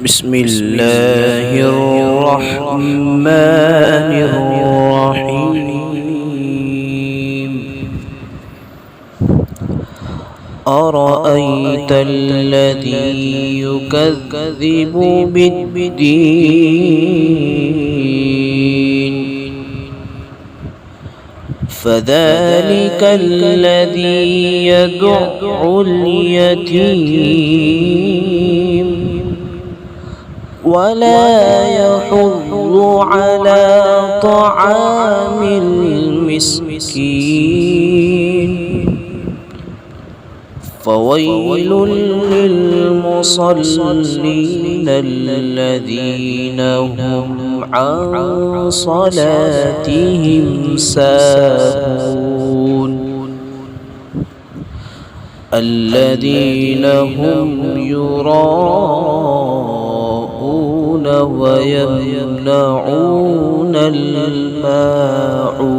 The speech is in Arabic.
بسم الله الرحمن الرحيم. أرأيت الذي يكذب بالدين فذلك الذي يدع اليتيم ولا يحض على طعام المسكين فويل للمصلين الذين هم عن صلاتهم ساهون الذين هم يراءون ويمنعون الماعون